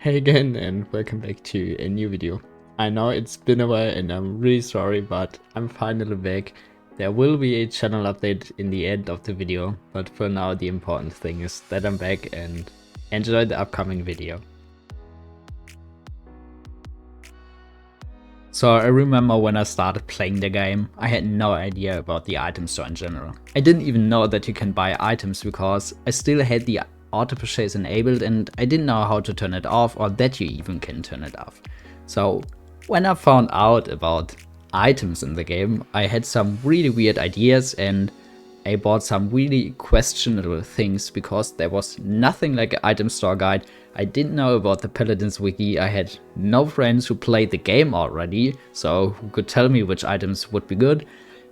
Hey again and welcome back to a new video. I know it's been a while and I'm really sorry, but I'm finally back. There will be a channel update in the end of the video, but for now the important thing is that I'm back and enjoy the upcoming video. So I remember when I started playing the game, I had no idea about the item store in general. I didn't even know that you can buy items because I still had the auto purchase enabled and I didn't know how to turn it off or that you even can turn it off. So when I found out about items in the game, I had some really weird ideas and I bought some really questionable things because there was nothing like an item store guide. I didn't know about the Paladins wiki, I had no friends who played the game already, so who could tell me which items would be good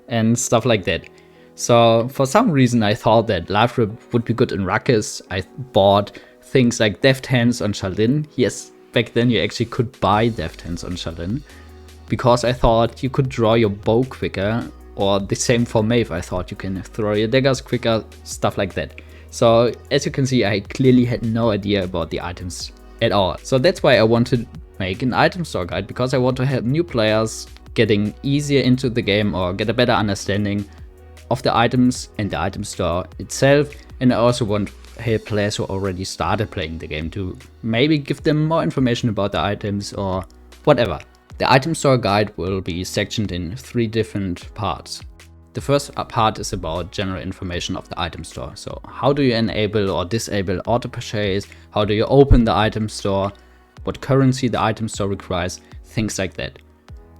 and stuff like that. So for some reason I thought that Life Rip would be good in Ruckus. I bought things like Deft Hands on Shaolin. Yes, back then you actually could buy Deft Hands on Shaolin because I thought you could draw your bow quicker, or the same for Maeve. I thought you can throw your daggers quicker, stuff like that. So as you can see, I clearly had no idea about the items at all. So that's why I want to make an item store guide, because I want to help new players getting easier into the game or get a better understanding of the items and the item store itself. And I also want to help players who already started playing the game to maybe give them more information about the items or whatever. The item store guide will be sectioned in 3 different parts. The first part is about general information of the item store. So how do you enable or disable auto purchase? How do you open the item store? What currency the item store requires? Things like that.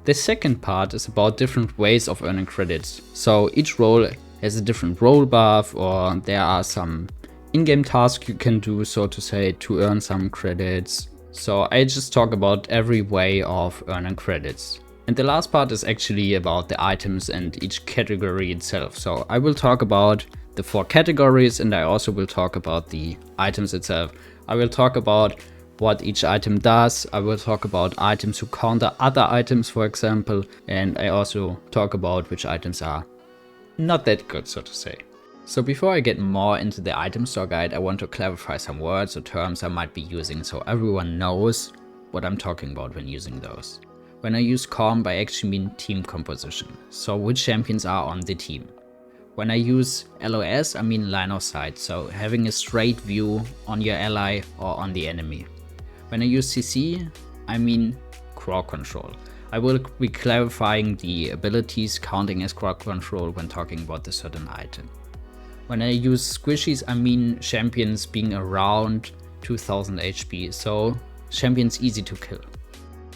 The second part is about different ways of earning credits. So each role has a different role buff, or there are some in-game tasks you can do, so to say, to earn some credits. So I just talk about every way of earning credits. And the last part is actually about the items and each category itself. So I will talk about the 4 categories and I also will talk about the items itself. I will talk about what each item does. I will talk about items who counter other items, for example. And I also talk about which items are not that good, so to say. So before I get more into the item store guide, I want to clarify some words or terms I might be using so everyone knows what I'm talking about when using those. When I use comp, I actually mean team composition, so which champions are on the team. When I use LOS, I mean line of sight, so having a straight view on your ally or on the enemy. When I use CC, I mean crowd control. I will be clarifying the abilities counting as crowd control when talking about a certain item. When I use squishies, I mean champions being around 2000 HP, so champions easy to kill.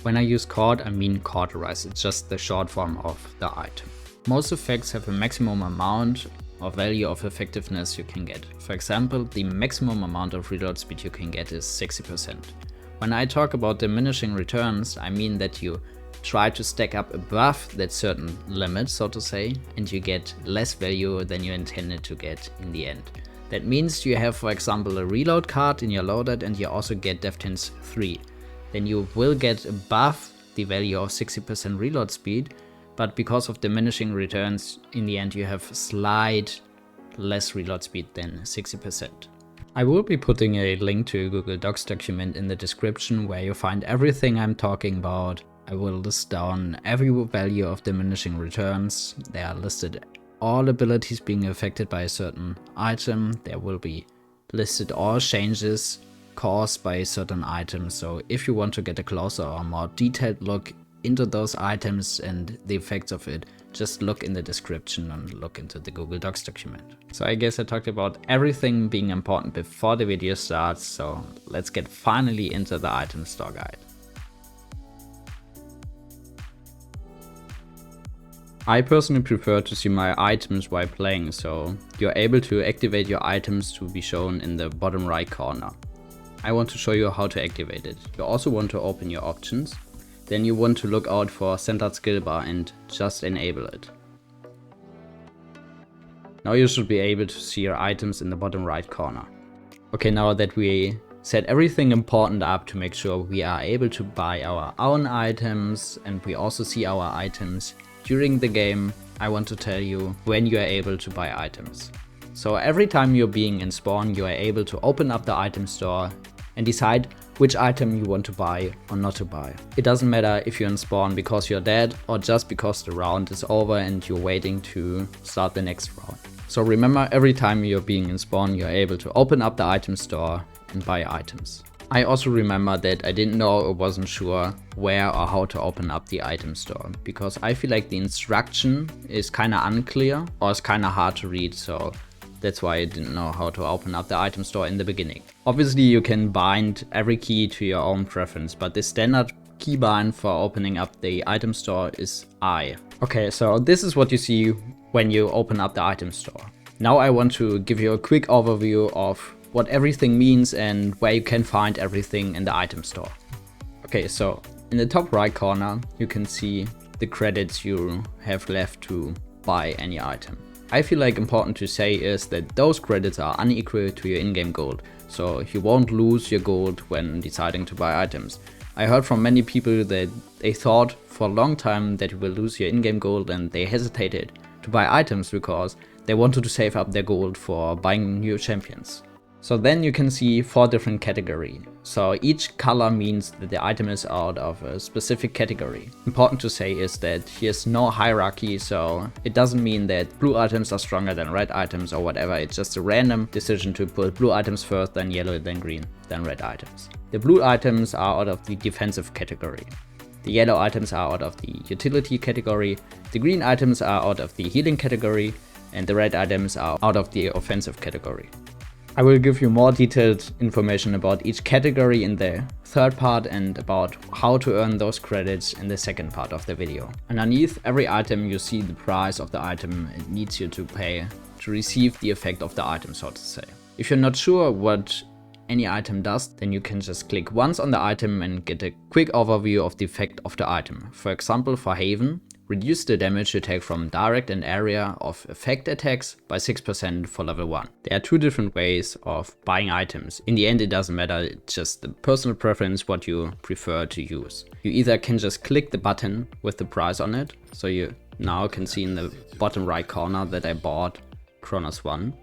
When I use Caut, I mean Cauterize, it's just the short form of the item. Most effects have a maximum amount or value of effectiveness you can get. For example, the maximum amount of reload speed you can get is 60%. When I talk about diminishing returns, I mean that you try to stack up above that certain limit, so to say, and you get less value than you intended to get in the end. That means you have, for example, a reload card in your loadout and you also get Deft Hands 3. Then you will get above the value of 60% reload speed, but because of diminishing returns, in the end you have slight less reload speed than 60%. I will be putting a link to a Google Docs document in the description where you find everything I'm talking about. I will list down every value of diminishing returns. They are listed all abilities being affected by a certain item. There will be listed all changes caused by a certain item. So if you want to get a closer or more detailed look into those items and the effects of it, just look in the description and look into the Google Docs document. So I guess I talked about everything being important before the video starts. So let's get finally into the item store guide. I personally prefer to see my items while playing, so you're able to activate your items to be shown in the bottom right corner. I want to show you how to activate it. You also want to open your options. Then you want to look out for centered skill bar and just enable it. Now you should be able to see your items in the bottom right corner. Okay, now that we set everything important up to make sure we are able to buy our own items and we also see our items during the game, I want to tell you when you are able to buy items. So every time you're being in spawn, you are able to open up the item store and decide which item you want to buy or not to buy. It doesn't matter if you're in spawn because you're dead or just because the round is over and you're waiting to start the next round. So remember, every time you're being in spawn, you're able to open up the item store and buy items. I also remember that I didn't know or wasn't sure where or how to open up the item store, because I feel like the instruction is kinda unclear or it's kinda hard to read, so that's why I didn't know how to open up the item store in the beginning. Obviously you can bind every key to your own preference, but the standard keybind for opening up the item store is I. Okay, so this is what you see when you open up the item store. Now I want to give you a quick overview of what everything means and where you can find everything in the item store. Okay, so in the top right corner you can see the credits you have left to buy any item. I feel like important to say is that those credits are unequal to your in-game gold, so you won't lose your gold when deciding to buy items. I heard from many people that they thought for a long time that you will lose your in-game gold and they hesitated to buy items because they wanted to save up their gold for buying new champions. So then you can see 4 different categories. So each color means that the item is out of a specific category. Important to say is that here's no hierarchy, so it doesn't mean that blue items are stronger than red items or whatever. It's just a random decision to put blue items first, then yellow, then green, then red items. The blue items are out of the defensive category. The yellow items are out of the utility category. The green items are out of the healing category. And the red items are out of the offensive category. I will give you more detailed information about each category in the third part and about how to earn those credits in the second part of the video. Underneath every item you see the price of the item it needs you to pay to receive the effect of the item, so to say. If you're not sure what any item does, then you can just click once on the item and get a quick overview of the effect of the item. For example, for Haven, reduce the damage you take from direct and area of effect attacks by 6% for level 1. There are 2 different ways of buying items. In the end it doesn't matter, it's just the personal preference what you prefer to use. You either can just click the button with the price on it, so you now can see in the bottom right corner that I bought Chronos 1.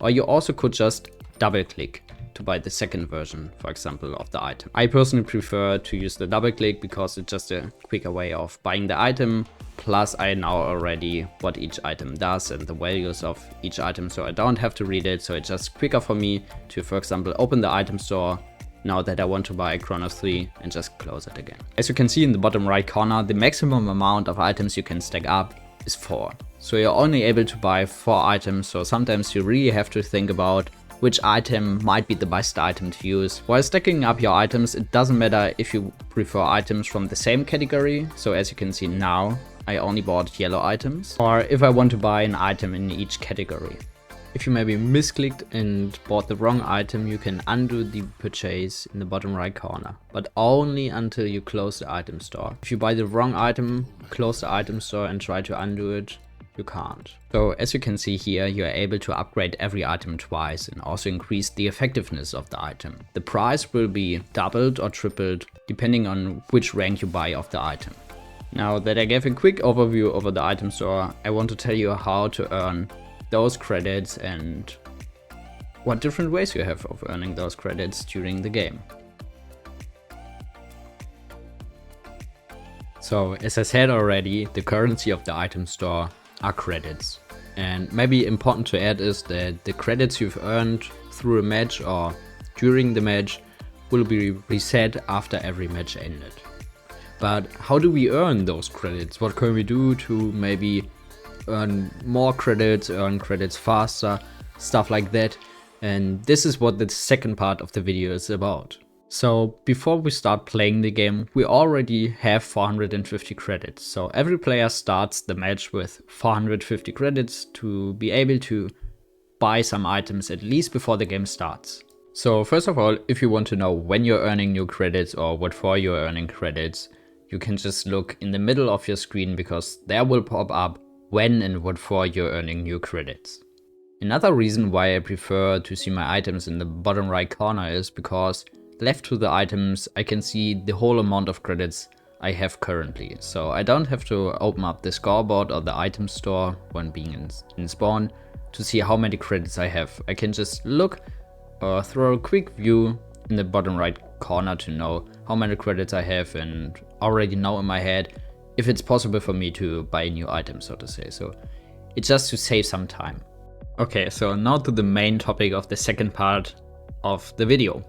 Or you also could just double click to buy the second version, for example, of the item. I personally prefer to use the double click because it's just a quicker way of buying the item. Plus I know already what each item does and the values of each item, so I don't have to read it, so it's just quicker for me to, for example, open the item store now that I want to buy Chronos 3 and just close it again. As you can see in the bottom right corner, the maximum amount of items you can stack up is 4. So you're only able to buy 4 items, so sometimes you really have to think about which item might be the best item to use. While stacking up your items, it doesn't matter if you prefer items from the same category. So as you can see now, I only bought yellow items, or if I want to buy an item in each category. If you maybe misclicked and bought the wrong item, you can undo the purchase in the bottom right corner, but only until you close the item store. If you buy the wrong item, close the item store and try to undo it, you can't. So as you can see here, you are able to upgrade every item twice and also increase the effectiveness of the item. The price will be doubled or tripled depending on which rank you buy of the item. Now that I gave a quick overview over the item store, I want to tell you how to earn those credits and what different ways you have of earning those credits during the game. So as I said already, the currency of the item store are credits. And maybe important to add is that the credits you've earned through a match or during the match will be reset after every match ended. But how do we earn those credits? What can we do to maybe earn more credits, earn credits faster, stuff like that? And this is what the second part of the video is about. So before we start playing the game, we already have 450 credits. So every player starts the match with 450 credits to be able to buy some items at least before the game starts. So first of all, if you want to know when you're earning new credits or what for you're earning credits, you can just look in the middle of your screen because there will pop up when and what for you're earning new credits. Another reason why I prefer to see my items in the bottom right corner is because left to the items I can see the whole amount of credits I have currently. So I don't have to open up the scoreboard or the item store when being in spawn to see how many credits I have. I can just look or throw a quick view in the bottom right corner to know how many credits I have and already know in my head if it's possible for me to buy a new item, so to say. So it's just to save some time. Okay, so now to the main topic of the second part of the video.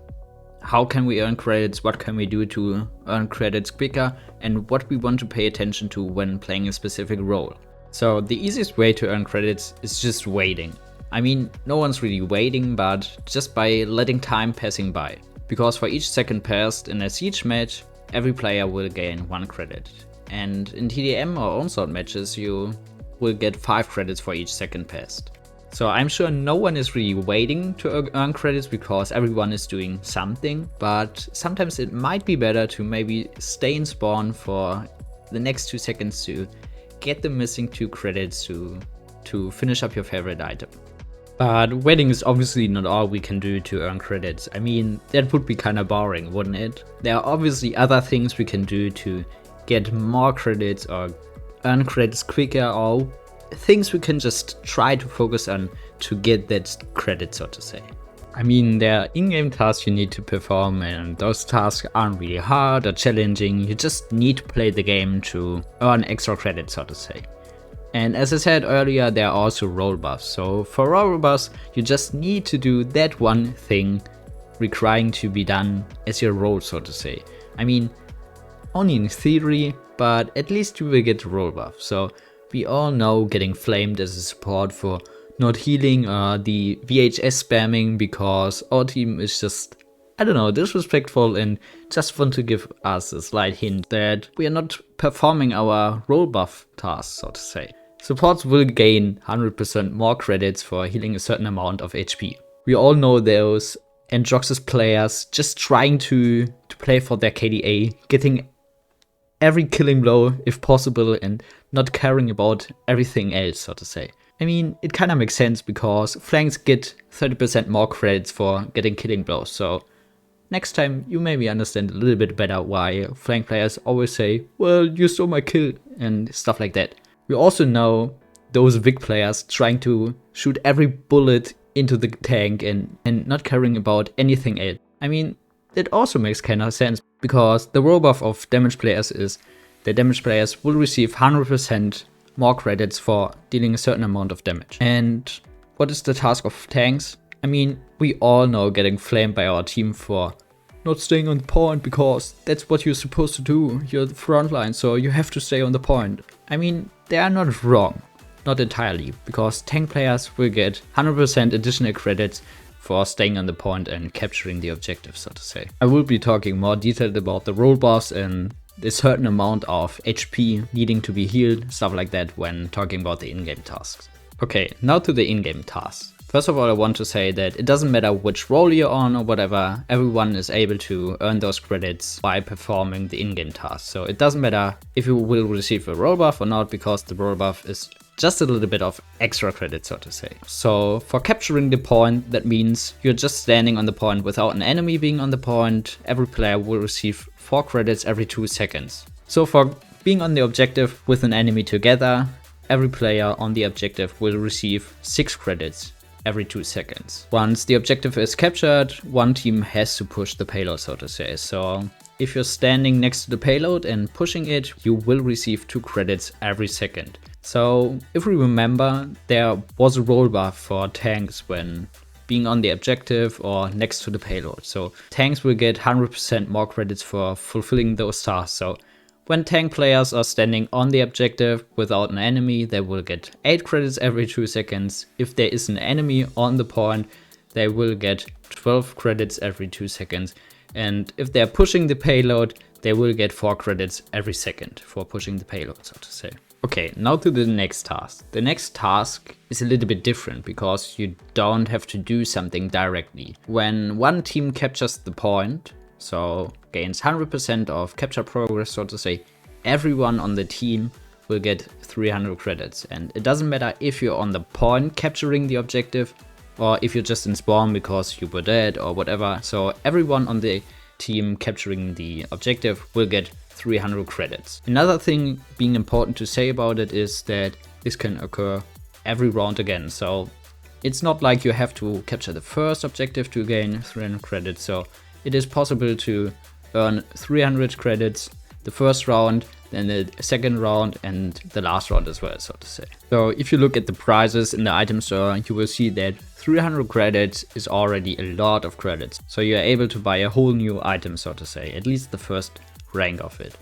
How can we earn credits, what can we do to earn credits quicker, and what we want to pay attention to when playing a specific role. So the easiest way to earn credits is just waiting. I mean, no one's really waiting, but just by letting time passing by. Because for each second passed in a siege match, every player will gain 1 credit. And in TDM or own-sort matches, you will get 5 credits for each second passed. So I'm sure no one is really waiting to earn credits because everyone is doing something, but sometimes it might be better to maybe stay in spawn for the next 2 seconds to get the missing 2 credits to finish up your favorite item. But waiting is obviously not all we can do to earn credits. I mean, that would be kinda boring, wouldn't it? There are obviously other things we can do to get more credits or earn credits quicker, or things we can just try to focus on to get that credit, so to say. I mean, there are in-game tasks you need to perform, and those tasks aren't really hard or challenging. You just need to play the game to earn extra credits, so to say. And as I said earlier, there are also role buffs. So for role buffs, you just need to do that one thing requiring to be done as your role, so to say. I mean, only in theory, but at least you will get the role buff. So we all know getting flamed as a support for not healing or the VHS spamming because our team is just, I don't know, disrespectful and just want to give us a slight hint that we are not performing our role buff tasks, so to say. Supports will gain 100% more credits for healing a certain amount of HP. We all know those Androxus players just trying to play for their KDA, getting every killing blow if possible and not caring about everything else, so to say. I mean, it kinda makes sense because flanks get 30% more credits for getting killing blows, so next time you maybe understand a little bit better why flank players always say, well, you stole my kill and stuff like that. We also know those Vic players trying to shoot every bullet into the tank and not caring about anything else. I mean, it also makes kinda sense because the role buff of damage players is the damage players will receive 100% more credits for dealing a certain amount of damage. And what is the task of tanks? I mean, we all know getting flamed by our team for not staying on the point because that's what you're supposed to do. You're the front line, so you have to stay on the point. I mean, they are not wrong, not entirely, because tank players will get 100% additional credits for staying on the point and capturing the objective, so to say. I will be talking more detailed about the role buffs and a certain amount of HP needing to be healed, stuff like that when talking about the in-game tasks. Okay, now to the in-game tasks. First of all, I want to say that it doesn't matter which role you're on or whatever, everyone is able to earn those credits by performing the in-game tasks. So it doesn't matter if you will receive a role buff or not, because the role buff is just a little bit of extra credit, so to say. So for capturing the point, that means you're just standing on the point without an enemy being on the point. Every player will receive 4 credits every 2 seconds. So for being on the objective with an enemy together, every player on the objective will receive 6 credits every 2 seconds. Once the objective is captured, one team has to push the payload, so to say. So if you're standing next to the payload and pushing it, you will receive 2 credits every second. So if we remember, there was a role buff for tanks when being on the objective or next to the payload. So tanks will get 100% more credits for fulfilling those tasks. So when tank players are standing on the objective without an enemy, they will get 8 credits every 2 seconds. If there is an enemy on the point, they will get 12 credits every 2 seconds. And if they're pushing the payload, they will get 4 credits every second for pushing the payload, so to say. Okay, now to the next task. The next task is a little bit different because you don't have to do something directly. When one team captures the point, so gains 100% of capture progress, so to say, everyone on the team will get 300 credits. And it doesn't matter if you're on the point capturing the objective or if you're just in spawn because you were dead or whatever. So everyone on the team capturing the objective will get 300 credits. Another thing being important to say about it is that this can occur every round again. So it's not like you have to capture the first objective to gain 300 credits. So it is possible to earn 300 credits the first round, then the second round, and the last round as well, so to say. So if you look at the prices in the item store, you will see that 300 credits is already a lot of credits. So you're able to buy a whole new item, so to say, at least the first rank of it.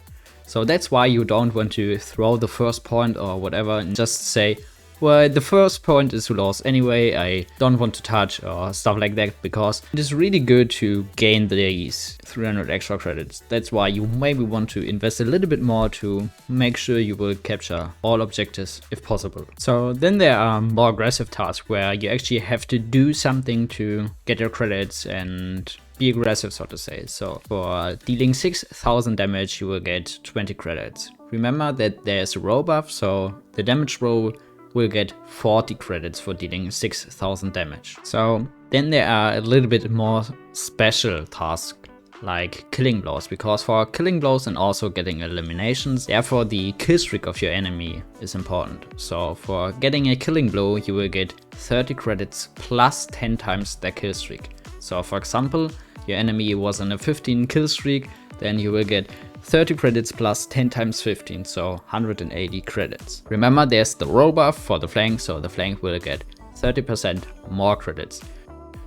So that's why you don't want to throw the first point or whatever and just say, well, the first point is lost anyway, I don't want to touch or stuff like that, because it is really good to gain these 300 extra credits. That's why you maybe want to invest a little bit more to make sure you will capture all objectives if possible. So then there are more aggressive tasks where you actually have to do something to get your credits and be aggressive, so to say. So for dealing 6000 damage, you will get 20 credits. Remember that there's a row buff, so the damage row will get 40 credits for dealing 6000 damage. So then there are a little bit more special tasks like killing blows, because for killing blows and also getting eliminations, therefore the kill streak of your enemy is important. So for getting a killing blow, you will get 30 credits plus 10 times their kill streak. So for example, your enemy was on a 15 kill streak, then you will get 30 credits plus 10 times 15, so 180 credits. Remember, there's the row buff for the flank, so the flank will get 30% more credits.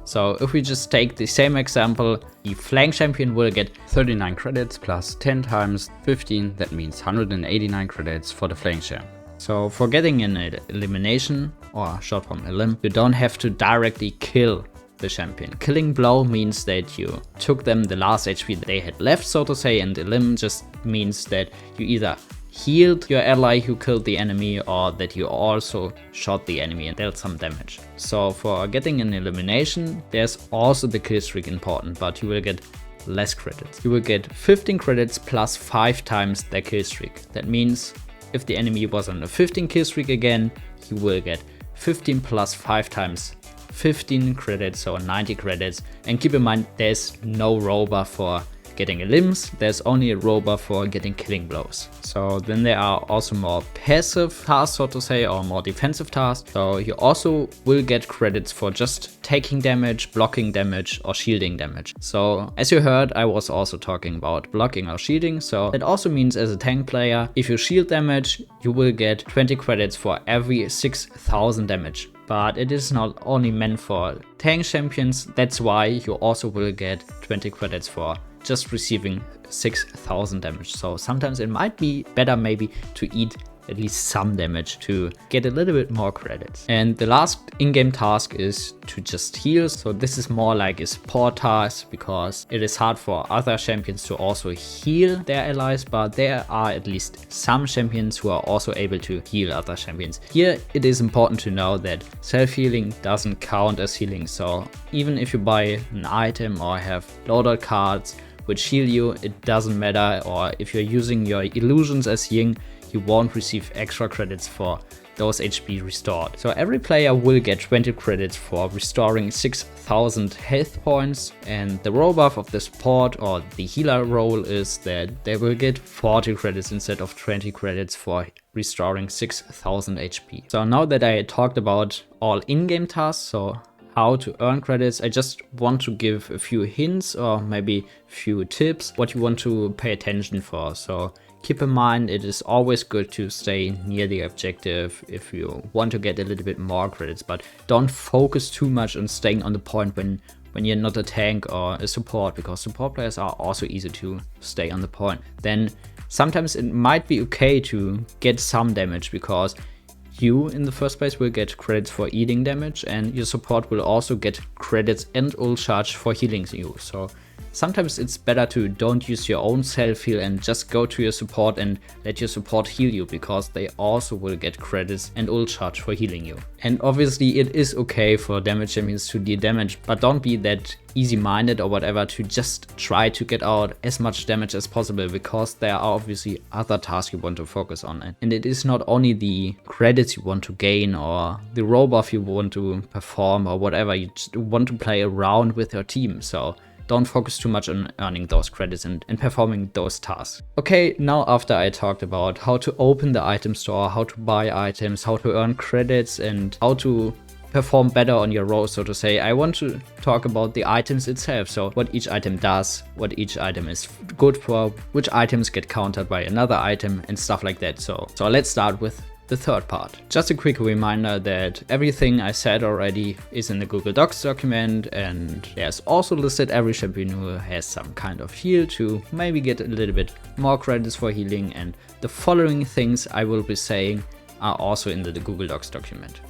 So if we just take the same example, the flank champion will get 39 credits plus 10 times 15, that means 189 credits for the flank champ. So for getting an elimination, or short form elim, you don't have to directly kill the champion. Killing blow means that you took them the last HP that they had left, so to say, and elim just means that you either healed your ally who killed the enemy or that you also shot the enemy and dealt some damage. So for getting an elimination, there's also the kill streak important, but you will get less credits. You will get 15 credits plus 5 times their kill streak. That means if the enemy was on a 15 kill streak again, you will get 15 plus 5 times 15 credits, so 90 credits. And keep in mind, there's no row buff for getting elims, there's only a row buff for getting killing blows. So then there are also more passive tasks, so to say, or more defensive tasks. So you also will get credits for just taking damage, blocking damage, or shielding damage. So as you heard, I was also talking about blocking or shielding. So that also means as a tank player, if you shield damage, you will get 20 credits for every 6000 damage. But it is not only meant for tank champions, that's why you also will get 20 credits for just receiving 6000 damage. So sometimes it might be better maybe to eat at least some damage to get a little bit more credits. And the last in-game task is to just heal. So this is more like a support task, because it is hard for other champions to also heal their allies, but there are at least some champions who are also able to heal other champions. Here it is important to know that self-healing doesn't count as healing. So even if you buy an item or have loadout cards which heal you, it doesn't matter. Or if you're using your illusions as Ying, you won't receive extra credits for those HP restored. So every player will get 20 credits for restoring 6000 health points, and the role buff of the support or the healer role is that they will get 40 credits instead of 20 credits for restoring 6000 HP. So now that I talked about all in-game tasks, so how to earn credits, I just want to give a few hints or maybe a few tips what you want to pay attention for. So keep in mind, it is always good to stay near the objective if you want to get a little bit more credits, but don't focus too much on staying on the point when you're not a tank or a support, because support players are also easy to stay on the point. Then sometimes it might be okay to get some damage, because you in the first place will get credits for eating damage, and your support will also get credits and ult charge for healing you. So sometimes it's better to don't use your own self-heal and just go to your support and let your support heal you, because they also will get credits and ult charge for healing you. And obviously it is okay for damage champions to deal damage, but don't be that easy-minded or whatever to just try to get out as much damage as possible, because there are obviously other tasks you want to focus on. And it is not only the credits you want to gain or the role buff you want to perform or whatever, you just want to play around with your team. So don't focus too much on earning those credits and performing those tasks. Okay, now after I talked about how to open the item store, how to buy items, how to earn credits, and how to perform better on your row, so to say, I want to talk about the items itself. So what each item does, what each item is good for, which items get countered by another item and stuff like that. So let's start with the third part. Just a quick reminder that everything I said already is in the Google Docs document, and there's also listed every champion who has some kind of heal to maybe get a little bit more credits for healing, and the following things I will be saying are also in the Google Docs document.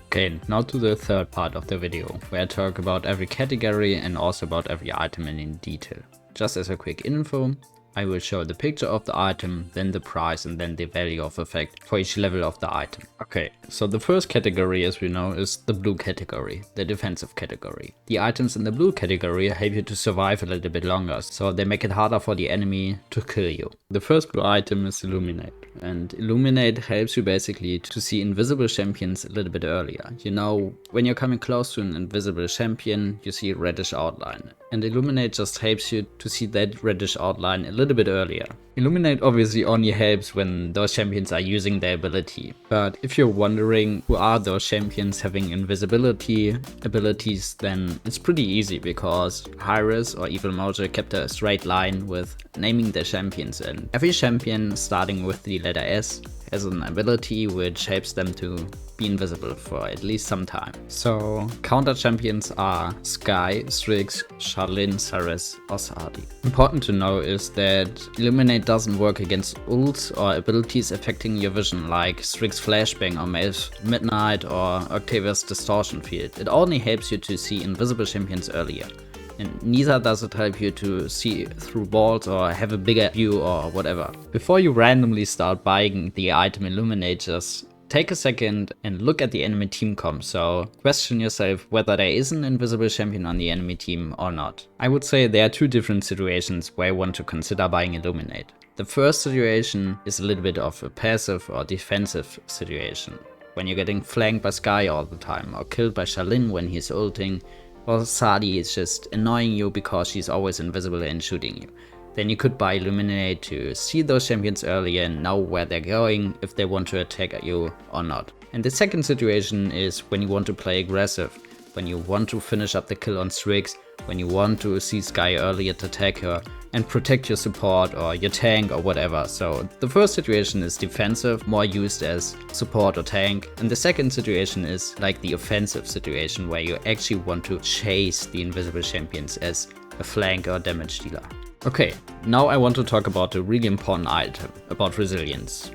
Okay, now to the third part of the video, where I talk about every category and also about every item in detail. Just as a quick info, I will show the picture of the item, then the price, and then the value of effect for each level of the item. Okay, so the first category, as we know, is the blue category, the defensive category. The items in the blue category help you to survive a little bit longer, so they make it harder for the enemy to kill you. The first blue item is Illuminate, and Illuminate helps you basically to see invisible champions a little bit earlier. You know, when you're coming close to an invisible champion, you see a reddish outline, and Illuminate just helps you to see that reddish outline a little bit earlier. Illuminate obviously only helps when those champions are using their ability, but if you're wondering who are those champions having invisibility abilities, then it's pretty easy, because Hyris or Evil Mojo kept a straight line with naming their champions, and every champion starting with the letter S has an ability which helps them to be invisible for at least some time. So counter champions are Skye, Strix, Charlene, Ceres or Sadi. Important to know is that Illuminate doesn't work against ults or abilities affecting your vision, like Strix Flashbang or Mave's Midnight or Octavia's Distortion Field. It only helps you to see invisible champions earlier, and neither does it help you to see through walls or have a bigger view or whatever. Before you randomly start buying the item Illuminate, just take a second and look at the enemy team comp, so question yourself whether there is an invisible champion on the enemy team or not. I would say there are two different situations where I want to consider buying Illuminate. The first situation is a little bit of a passive or defensive situation, when you're getting flanked by Skye all the time, or killed by Charlene when he's ulting, or Sadi is just annoying you because she's always invisible and shooting you. Then you could buy Illuminate to see those champions earlier and know where they're going, if they want to attack you or not. And the second situation is when you want to play aggressive, when you want to finish up the kill on Strix, when you want to see Skye earlier to attack her and protect your support or your tank or whatever. So the first situation is defensive, more used as support or tank, and the second situation is like the offensive situation, where you actually want to chase the invisible champions as a flank or damage dealer. Okay, now I want to talk about a really important item, about resilience.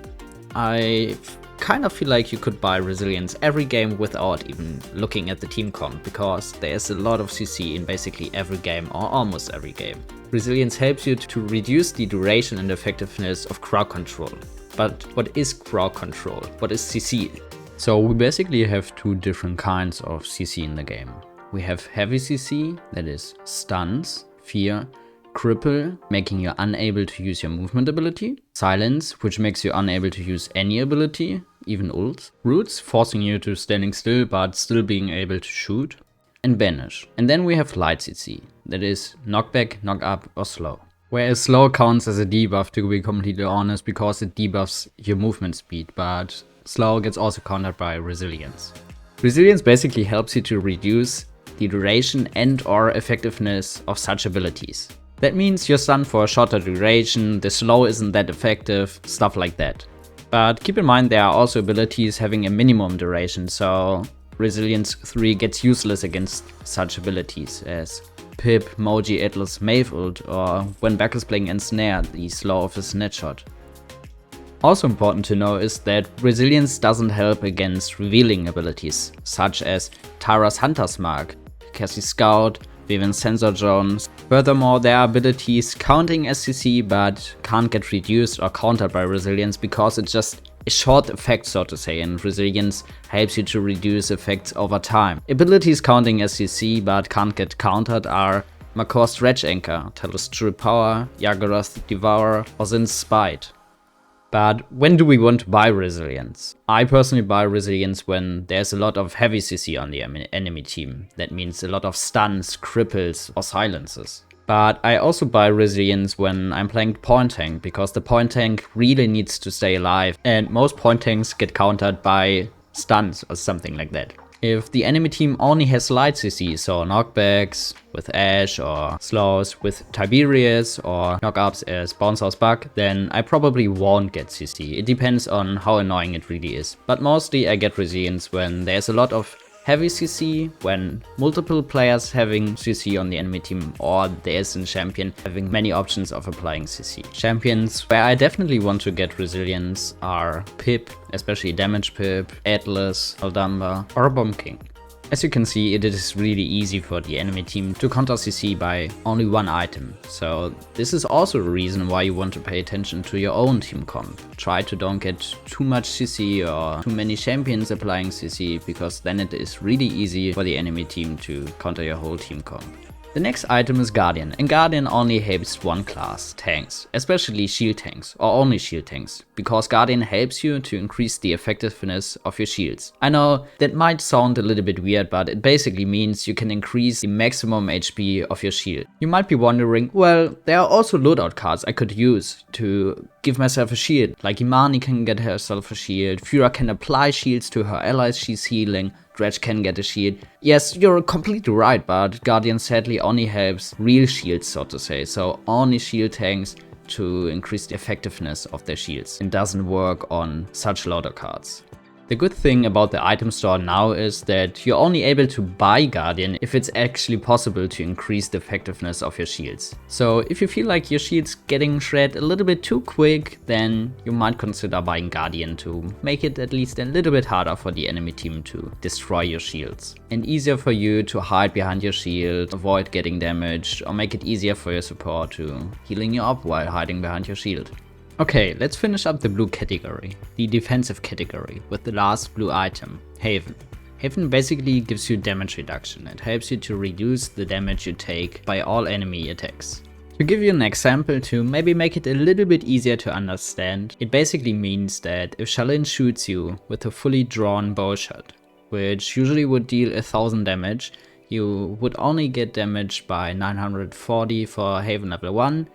I kind of feel like you could buy resilience every game without even looking at the team comp, because there's a lot of CC in basically every game or almost every game. Resilience helps you to reduce the duration and effectiveness of crowd control. But what is crowd control? What is CC? So we basically have two different kinds of CC in the game. We have heavy CC, that is stuns, fear, cripple, making you unable to use your movement ability, silence, which makes you unable to use any ability, even ults, roots, forcing you to standing still but still being able to shoot, and banish. And then we have light CC, that is knockback, knock up or slow. Whereas slow counts as a debuff, to be completely honest, because it debuffs your movement speed, but slow gets also countered by resilience. Resilience basically helps you to reduce the duration and or effectiveness of such abilities. That means you're stunned for a shorter duration, the slow isn't that effective, stuff like that. But keep in mind there are also abilities having a minimum duration, so Resilience 3 gets useless against such abilities as Pip, Moji, Atlas, Mave ult, or when Beck is playing Ensnare, the slow of his net shot. Also important to know is that Resilience doesn't help against revealing abilities, such as Tyra's Hunter's Mark, Cassie's Scout, Vivian's Sensor Jones. Furthermore, there are abilities counting as CC but can't get reduced or countered by Resilience because it's just a short effect, so to say, and Resilience helps you to reduce effects over time. Abilities counting as CC but can't get countered are Makor's Stretch Anchor, Talos True Power, Yagoroth's Devourer, or Zin's Spite. But when do we want to buy Resilience? I personally buy Resilience when there's a lot of heavy CC on the enemy team. That means a lot of stuns, cripples, or silences. But I also buy Resilience when I'm playing point tank, because the point tank really needs to stay alive, and most point tanks get countered by stuns or something like that. If the enemy team only has light CC, so knockbacks with Ashe or slows with Tiberius or knockups as Bounce House Bug, then I probably won't get CC. It depends on how annoying it really is. But mostly I get Resilience when there's a lot of heavy CC, when multiple players having CC on the enemy team, or there's a champion having many options of applying CC. Champions where I definitely want to get Resilience are Pip, especially Damage Pip, Atlas, Aldamba, or Bomb King. As you can see, it is really easy for the enemy team to counter CC by only one item. So this is also a reason why you want to pay attention to your own team comp. Try to don't get too much CC or too many champions applying CC, because then it is really easy for the enemy team to counter your whole team comp. The next item is Guardian, and Guardian only helps one class, tanks, especially shield tanks, or only shield tanks, because Guardian helps you to increase the effectiveness of your shields. I know that might sound a little bit weird, but it basically means you can increase the maximum HP of your shield. You might be wondering, well, there are also loadout cards I could use to give myself a shield, like Imani can get herself a shield, Fura can apply shields to her allies she's healing, Dredge can get a shield. Yes, you're completely right, but Guardian sadly only helps real shields, so to say, so only shield tanks to increase the effectiveness of their shields, and doesn't work on such loader cards. The good thing about the item store now is that you're only able to buy Guardian if it's actually possible to increase the effectiveness of your shields. So if you feel like your shield's getting shred a little bit too quick, then you might consider buying Guardian to make it at least a little bit harder for the enemy team to destroy your shields. And easier for you to hide behind your shield, avoid getting damaged, or make it easier for your support to healing you up while hiding behind your shield. Okay, let's finish up the blue category, the defensive category, with the last blue item, Haven. Haven basically gives you damage reduction. It helps you to reduce the damage you take by all enemy attacks. To give you an example to maybe make it a little bit easier to understand, it basically means that if Shalin shoots you with a fully drawn bow shot, which usually would deal 1000 damage, you would only get damage by 940 for Haven level 1,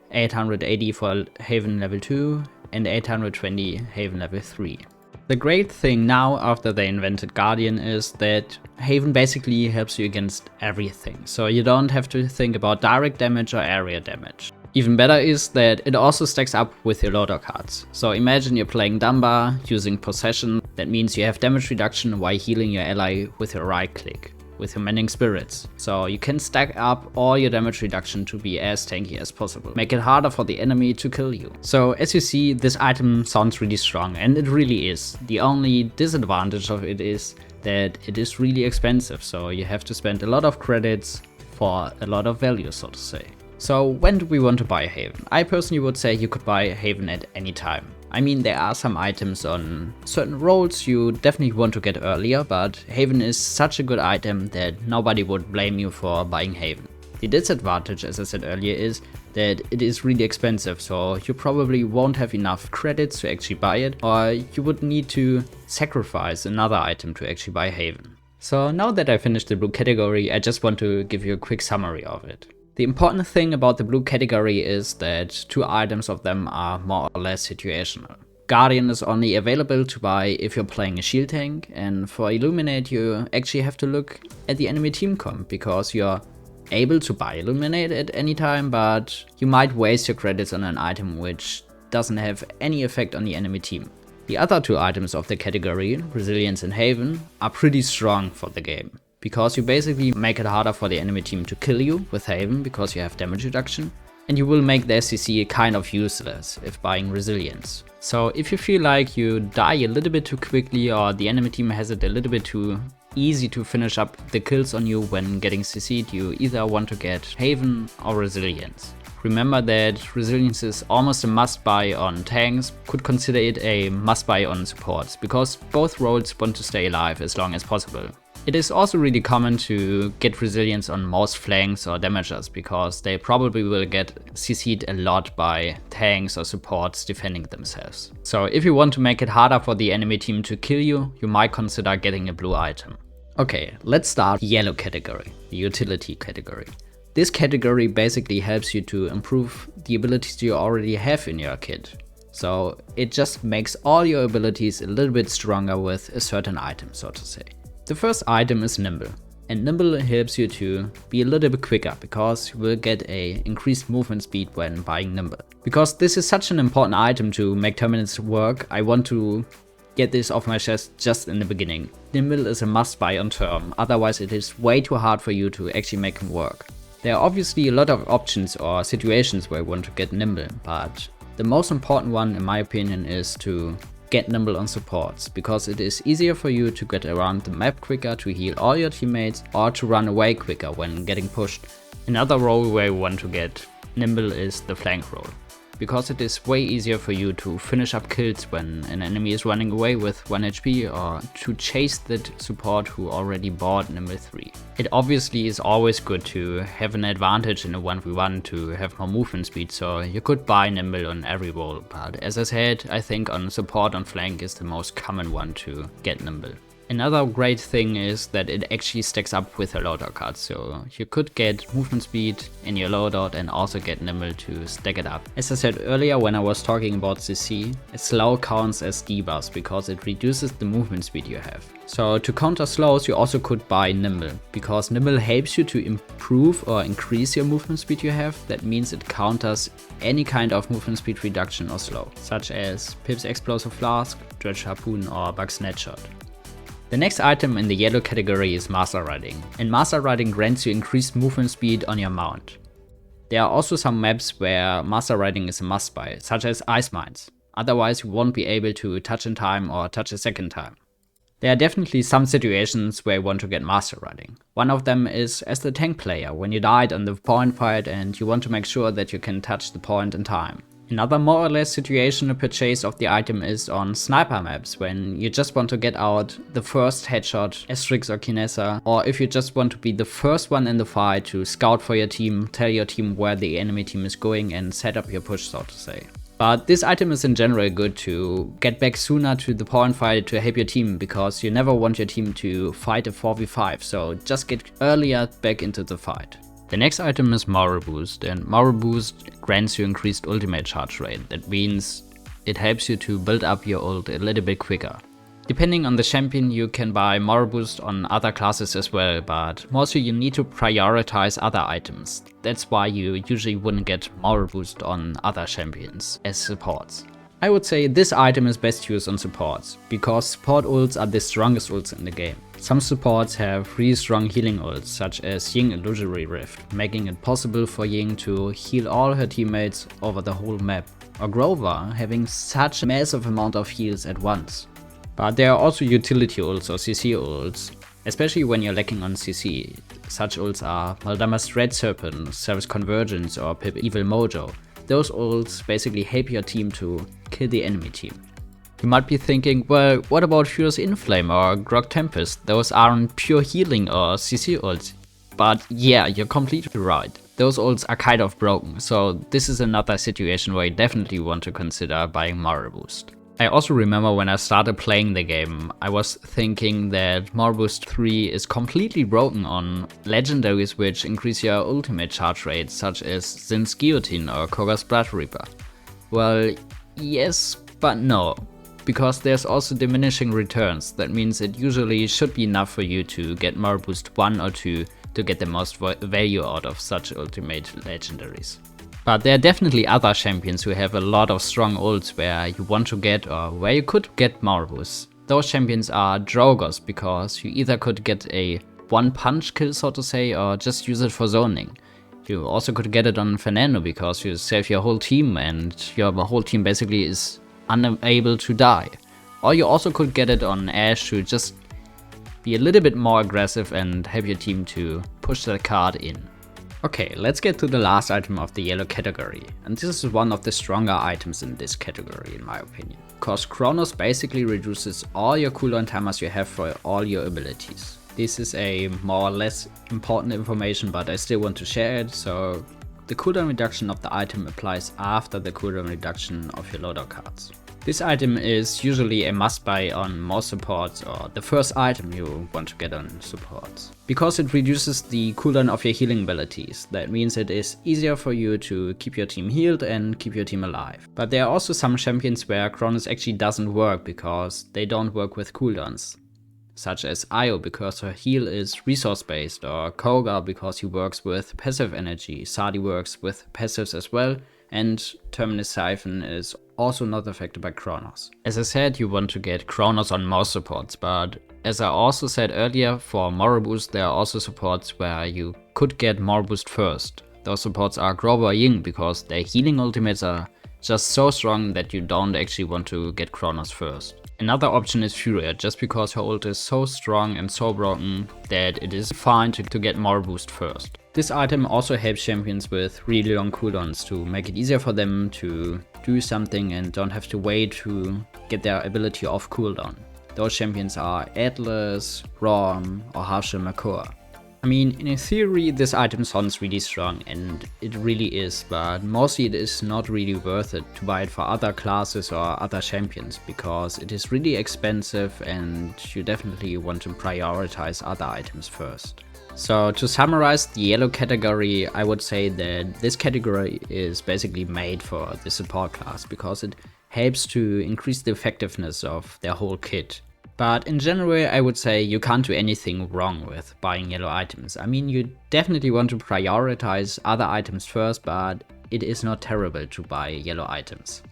880 for Haven level 2, and 820 Haven level 3. The great thing now after they invented Guardian is that Haven basically helps you against everything, so you don't have to think about direct damage or area damage. Even better is that it also stacks up with your loader cards. So imagine you're playing Dumba using Possession, that means you have damage reduction while healing your ally with your right click, with your Mending Spirits. So you can stack up all your damage reduction to be as tanky as possible. Make it harder for the enemy to kill you. So as you see, this item sounds really strong, and it really is. The only disadvantage of it is that it is really expensive, so you have to spend a lot of credits for a lot of value, so to say. So when do we want to buy Haven? I personally would say you could buy Haven at any time. I mean, there are some items on certain roles you definitely want to get earlier, but Haven is such a good item that nobody would blame you for buying Haven. The disadvantage, as I said earlier, is that it is really expensive, so you probably won't have enough credits to actually buy it, or you would need to sacrifice another item to actually buy Haven. So now that I finished the blue category, I just want to give you a quick summary of it. The important thing about the blue category is that 2 items of them are more or less situational. Guardian is only available to buy if you're playing a shield tank, and for Illuminate you actually have to look at the enemy team comp, because you're able to buy Illuminate at any time, but you might waste your credits on an item which doesn't have any effect on the enemy team. The other 2 items of the category, Resilience and Haven, are pretty strong for the game, because you basically make it harder for the enemy team to kill you with Haven because you have damage reduction, and you will make their CC kind of useless if buying Resilience. So if you feel like you die a little bit too quickly, or the enemy team has it a little bit too easy to finish up the kills on you when getting CC'd, you either want to get Haven or Resilience. Remember that Resilience is almost a must buy on tanks, could consider it a must buy on supports, because both roles want to stay alive as long as possible. It is also really common to get Resilience on most flanks or damagers, because they probably will get CC'd a lot by tanks or supports defending themselves. So if you want to make it harder for the enemy team to kill you, you might consider getting a blue item. Okay, let's start the yellow category, the utility category. This category basically helps you to improve the abilities you already have in your kit. So it just makes all your abilities a little bit stronger with a certain item, so to say. The first item is Nimble. And Nimble helps you to be a little bit quicker because you will get a increased movement speed when buying Nimble. Because this is such an important item to make terminals work, I want to get this off my chest just in the beginning. Nimble is a must buy on term, otherwise it is way too hard for you to actually make him work. There are obviously a lot of options or situations where you want to get Nimble, but the most important one in my opinion is to get Nimble on supports, because it is easier for you to get around the map quicker, to heal all your teammates, or to run away quicker when getting pushed. Another role where you want to get Nimble is the flank role, because it is way easier for you to finish up kills when an enemy is running away with 1 HP, or to chase that support who already bought Nimble 3. It obviously is always good to have an advantage in a 1v1 to have more movement speed, so you could buy Nimble on every role, but as I said, I think on support on flank is the most common one to get Nimble. Another great thing is that it actually stacks up with a loadout card, so you could get movement speed in your loadout and also get Nimble to stack it up. As I said earlier when I was talking about CC, slow counts as debuffs because it reduces the movement speed you have. So to counter slows you also could buy Nimble, because Nimble helps you to improve or increase your movement speed you have. That means it counters any kind of movement speed reduction or slow, such as Pip's Explosive Flask, Dredge Harpoon or Bug's Netshot. The next item in the yellow category is Master Riding, and Master Riding grants you increased movement speed on your mount. There are also some maps where Master Riding is a must buy, such as Ice Mines, otherwise you won't be able to touch in time or touch a second time. There are definitely some situations where you want to get Master Riding. One of them is as the tank player, when you died on the point fight and you want to make sure that you can touch the point in time. Another more or less situational purchase of the item is on sniper maps, when you just want to get out the first headshot, Asterix or Kinesa, or if you just want to be the first one in the fight to scout for your team, tell your team where the enemy team is going and set up your push, so to say. But this item is in general good to get back sooner to the point fight to help your team, because you never want your team to fight a 4v5, so just get earlier back into the fight. The next item is Morale Boost, and Morale Boost grants you increased ultimate charge rate. That means it helps you to build up your ult a little bit quicker. Depending on the champion you can buy Morale Boost on other classes as well, but mostly you need to prioritize other items. That's why you usually wouldn't get Morale Boost on other champions as supports. I would say this item is best used on supports, because support ults are the strongest ults in the game. Some supports have really strong healing ults, such as Ying Illusory Rift, making it possible for Ying to heal all her teammates over the whole map, or Grover having such a massive amount of heals at once. But there are also utility ults or CC ults, especially when you're lacking on CC. Such ults are Maldama's Red Serpent, Service Convergence or Pip Evil Mojo. Those ults basically help your team to kill the enemy team. You might be thinking, well, what about Furious Inflame or Grog Tempest? Those aren't pure healing or CC ults. But yeah, you're completely right. Those ults are kind of broken, so this is another situation where you definitely want to consider buying Morale Boost. I also remember when I started playing the game, I was thinking that Morale Boost 3 is completely broken on legendaries which increase your ultimate charge rate, such as Zin's Guillotine or Koga's Blood Reaper. Well, yes, but no, because there's also diminishing returns. That means it usually should be enough for you to get Morale Boost 1 or 2 to get the most value out of such ultimate legendaries. But there are definitely other champions who have a lot of strong ults where you want to get, or where you could get Morale Boost. Those champions are Drogos, because you either could get a one punch kill, so to say, or just use it for zoning. You also could get it on Fernando because you save your whole team and your whole team basically is unable to die. Or you also could get it on Ashe to just be a little bit more aggressive and help your team to push that card in. Okay, let's get to the last item of the yellow category, and this is one of the stronger items in this category in my opinion, because Chronos basically reduces all your cooldown timers you have for all your abilities. This is a more or less important information, but I still want to share it. So the cooldown reduction of the item applies after the cooldown reduction of your loadout cards. This item is usually a must buy on most supports, or the first item you want to get on supports, because it reduces the cooldown of your healing abilities. That means it is easier for you to keep your team healed and keep your team alive. But there are also some champions where Chronos actually doesn't work because they don't work with cooldowns, such as Io because her heal is resource based, or Koga because he works with passive energy, Sadi works with passives as well, and Terminus Siphon is also not affected by Chronos. As I said, you want to get Chronos on most supports, but as I also said earlier, for Moral Boost there are also supports where you could get Moral Boost first. Those supports are Grover or Ying because their healing ultimates are just so strong that you don't actually want to get Chronos first. Another option is Furia, just because her ult is so strong and so broken that it is fine to get Moral Boost first. This item also helps champions with really long cooldowns to make it easier for them to do something and don't have to wait to get their ability off cooldown. Those champions are Atlas, Rom, or Harshal Makor. I mean, in theory this item sounds really strong, and it really is, but mostly it is not really worth it to buy it for other classes or other champions, because it is really expensive and you definitely want to prioritize other items first. So to summarize the yellow category, I would say that this category is basically made for the support class because it helps to increase the effectiveness of their whole kit. But in general, I would say you can't do anything wrong with buying yellow items. I mean, you definitely want to prioritize other items first, but it is not terrible to buy yellow items.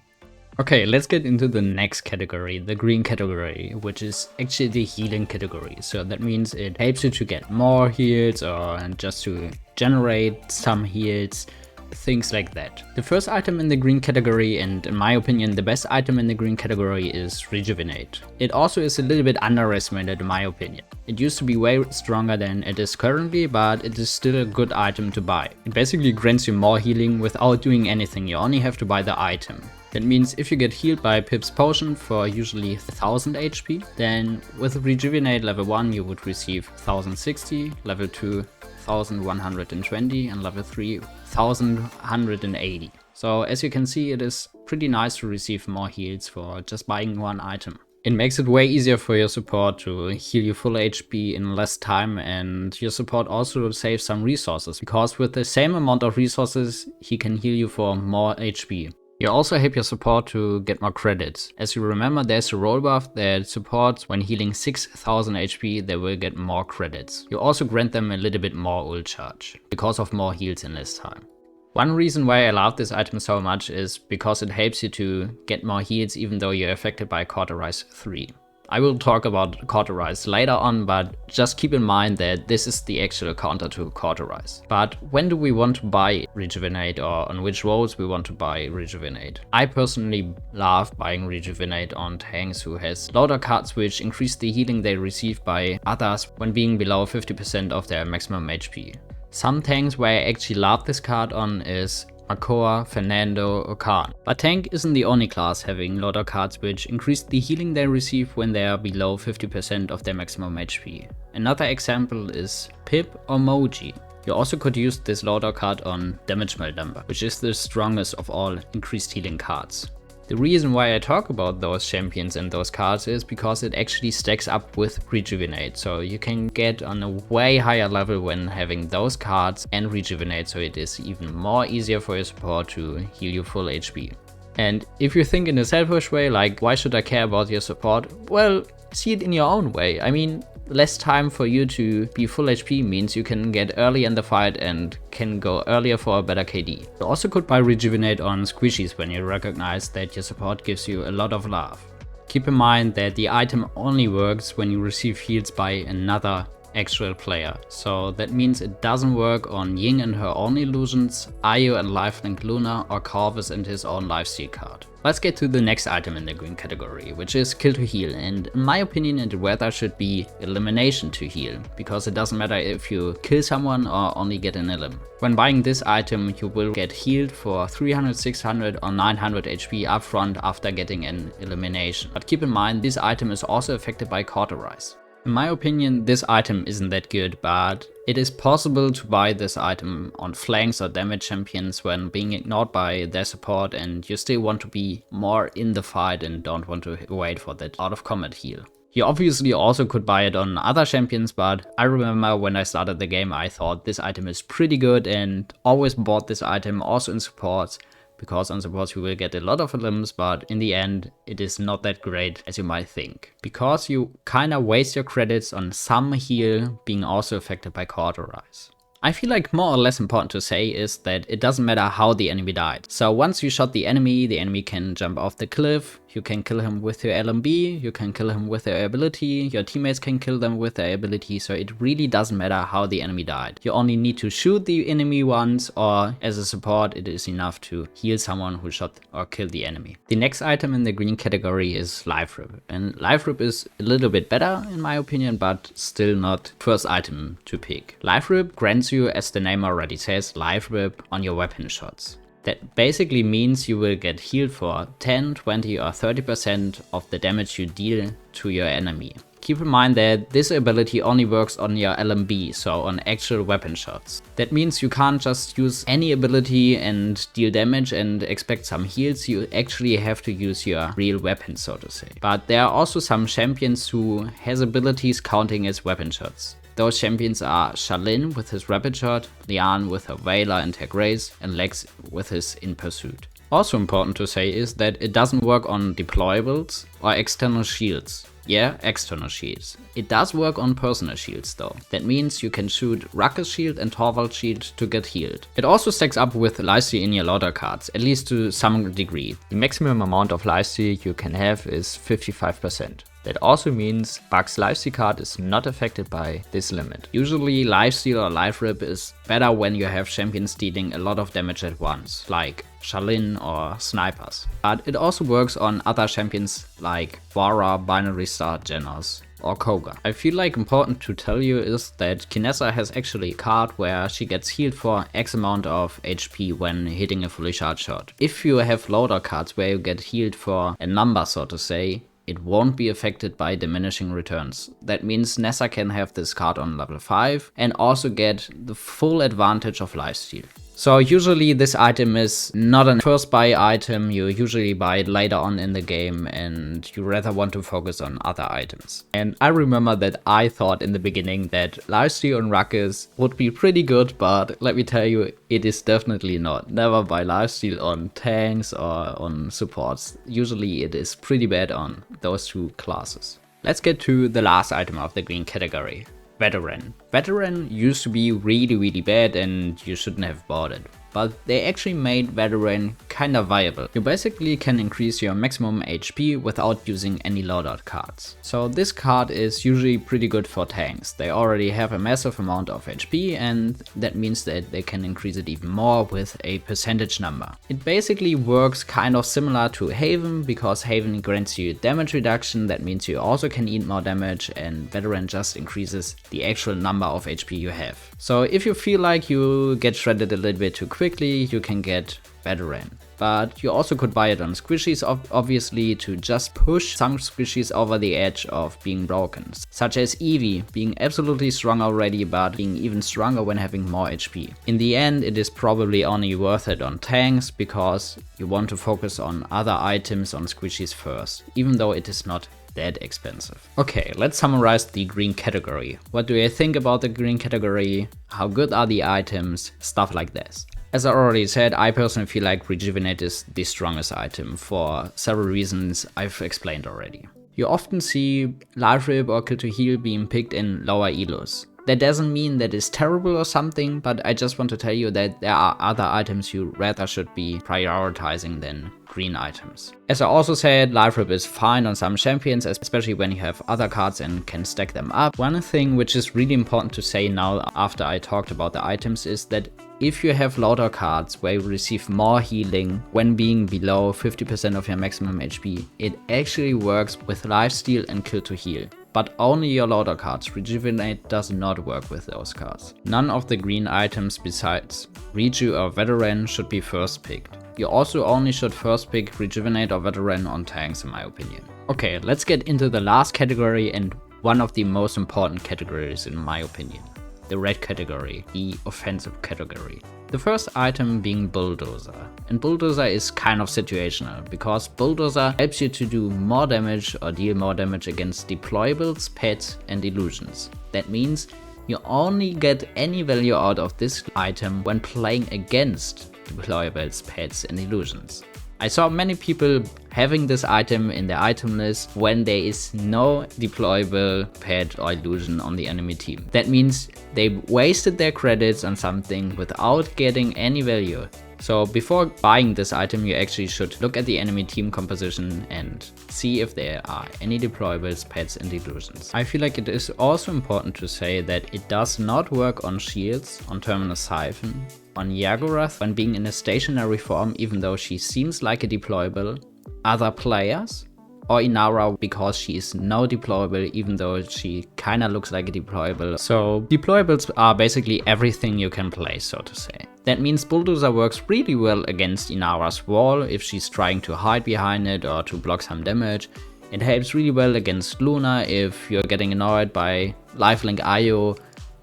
Okay, let's get into the next category, the green category, which is actually the healing category. So that means it helps you to get more heals or just to generate some heals, things like that. The first item in the green category, and in my opinion the best item in the green category, is Rejuvenate. It also is a little bit underestimated in my opinion. It used to be way stronger than it is currently, but it is still a good item to buy. It basically grants you more healing without doing anything, you only have to buy the item. That means if you get healed by Pip's potion for usually 1000 HP, then with Rejuvenate level 1 you would receive 1060, level 2 1120, and level 3 1180. So as you can see, it is pretty nice to receive more heals for just buying one item. It makes it way easier for your support to heal you full HP in less time, and your support also saves some resources, because with the same amount of resources he can heal you for more HP. You also help your support to get more credits. As you remember, there's a role buff that supports when healing 6000 HP they will get more credits. You also grant them a little bit more ult charge, because of more heals in less time. One reason why I love this item so much is because it helps you to get more heals even though you're affected by Cauterize 3. I will talk about Cauterize later on, but just keep in mind that this is the actual counter to Cauterize. But when do we want to buy Rejuvenate, or on which roles we want to buy Rejuvenate? I personally love buying Rejuvenate on tanks who has loader cards which increase the healing they receive by others when being below 50% of their maximum HP. Some tanks where I actually love this card on is Makor, Fernando, or Khan. But tank isn't the only class having loader cards which increase the healing they receive when they are below 50% of their maximum HP. Another example is Pip or Moji. You also could use this loader card on Damage Meldumber, which is the strongest of all increased healing cards. The reason why I talk about those champions and those cards is because it actually stacks up with Rejuvenate, so you can get on a way higher level when having those cards and Rejuvenate, so it is even more easier for your support to heal you full HP. And if you think in a selfish way, like why should I care about your support? Well, see it in your own way. I mean, less time for you to be full HP means you can get early in the fight and can go earlier for a better KD. You also could buy Rejuvenate on squishies when you recognize that your support gives you a lot of love. Keep in mind that the item only works when you receive heals by another actual player, so that means it doesn't work on Ying and her own illusions, Io and Lifelink Luna, or Corvus and his own lifesteal card. Let's get to the next item in the green category, which is Kill to Heal, and in my opinion it rather should be Elimination to Heal, because it doesn't matter if you kill someone or only get an elim. When buying this item you will get healed for 300, 600 or 900 HP upfront after getting an elimination. But keep in mind this item is also affected by Cauterize. In my opinion, this item isn't that good, but it is possible to buy this item on flanks or damage champions when being ignored by their support and you still want to be more in the fight and don't want to wait for that out of combat heal. You obviously also could buy it on other champions, but I remember when I started the game I thought this item is pretty good and always bought this item also in supports, because on supports you will get a lot of limbs, but in the end it is not that great as you might think. Because you kinda waste your credits on some heal being also affected by Cauterize. I feel like more or less important to say is that it doesn't matter how the enemy died. So once you shot the enemy can jump off the cliff, you can kill him with your LMB, you can kill him with your ability, your teammates can kill them with their ability, so it really doesn't matter how the enemy died. You only need to shoot the enemy once, or as a support it is enough to heal someone who shot or killed the enemy. The next item in the green category is Life Rip, and Life Rip is a little bit better in my opinion, but still not first item to pick. Life Rip grants you, as the name already says, Life Rip on your weapon shots. That basically means you will get healed for 10, 20 or 30% of the damage you deal to your enemy. Keep in mind that this ability only works on your LMB, so on actual weapon shots. That means you can't just use any ability and deal damage and expect some heals, you actually have to use your real weapon, so to say. But there are also some champions who has abilities counting as weapon shots. Those champions are Shalin with his Rapid Shot, Lian with her Veiler and her Grace, and Lex with his In Pursuit. Also important to say is that it doesn't work on deployables or external shields. Yeah, external shields. It does work on personal shields though. That means you can shoot Ruckus Shield and Torvald Shield to get healed. It also stacks up with lifesteal in your loader cards, at least to some degree. The maximum amount of lifesteal you can have is 55%. That also means Buck's lifesteal card is not affected by this limit. Usually lifesteal or life rip is better when you have champions dealing a lot of damage at once, like Shalin or snipers. But it also works on other champions like Vara, Binary Star, Genos or Koga. I feel like important to tell you is that Kinessa has actually a card where she gets healed for X amount of HP when hitting a fully charged shot. If you have loader cards where you get healed for a number, so to say, it won't be affected by diminishing returns. That means Nessa can have this card on level 5 and also get the full advantage of lifesteal. So usually this item is not a first buy item, you usually buy it later on in the game and you rather want to focus on other items. And I remember that I thought in the beginning that lifesteal on Ruckus would be pretty good, but let me tell you, it is definitely not. Never buy lifesteal on tanks or on supports. Usually it is pretty bad on those two classes. Let's get to the last item of the green category. Veteran. Veteran used to be really bad and you shouldn't have bought it. But they actually made Veteran kinda viable. You basically can increase your maximum HP without using any loadout cards. So this card is usually pretty good for tanks. They already have a massive amount of HP and that means that they can increase it even more with a percentage number. It basically works kind of similar to Haven, because Haven grants you damage reduction, that means you also can eat more damage, and Veteran just increases the actual number of HP you have. So if you feel like you get shredded a little bit too quickly, you can get Veteran. But you also could buy it on squishies, obviously, to just push some squishies over the edge of being broken. Such as Eevee, being absolutely strong already, but being even stronger when having more HP. In the end, it is probably only worth it on tanks, because you want to focus on other items on squishies first, even though it is not that expensive. Okay, let's summarize the green category. What do I think about the green category? How good are the items? Stuff like this. As I already said, I personally feel like Rejuvenate is the strongest item for several reasons I've explained already. You often see Life Rip or Kill to Heal being picked in lower elos. That doesn't mean that it's terrible or something, but I just want to tell you that there are other items you rather should be prioritizing than green items. As I also said, Life Rip is fine on some champions, especially when you have other cards and can stack them up. One thing which is really important to say now after I talked about the items is that if you have loader cards where you receive more healing when being below 50% of your maximum HP, it actually works with lifesteal and Kill to Heal. But only your loader cards. Rejuvenate does not work with those cards. None of the green items besides Reju or Veteran should be first picked. You also only should first pick Rejuvenate or Veteran on tanks, in my opinion. Okay, let's get into the last category and one of the most important categories in my opinion. The red category, the offensive category. The first item being Bulldozer. And Bulldozer is kind of situational, because Bulldozer helps you to do more damage or deal more damage against deployables, pets and illusions. That means you only get any value out of this item when playing against deployables, pets and illusions. I saw many people having this item in their item list when there is no deployable pet or illusion on the enemy team. That means they wasted their credits on something without getting any value. So before buying this item, you actually should look at the enemy team composition and see if there are any deployables, pets and illusions. I feel like it is also important to say that it does not work on shields, on Terminus Siphon, on Yagurath when being in a stationary form even though she seems like a deployable, other players, or Inara because she is no deployable even though she kinda looks like a deployable. So deployables are basically everything you can play, so to say. That means Bulldozer works really well against Inara's wall if she's trying to hide behind it or to block some damage. It helps really well against Luna if you're getting annoyed by lifelink IO.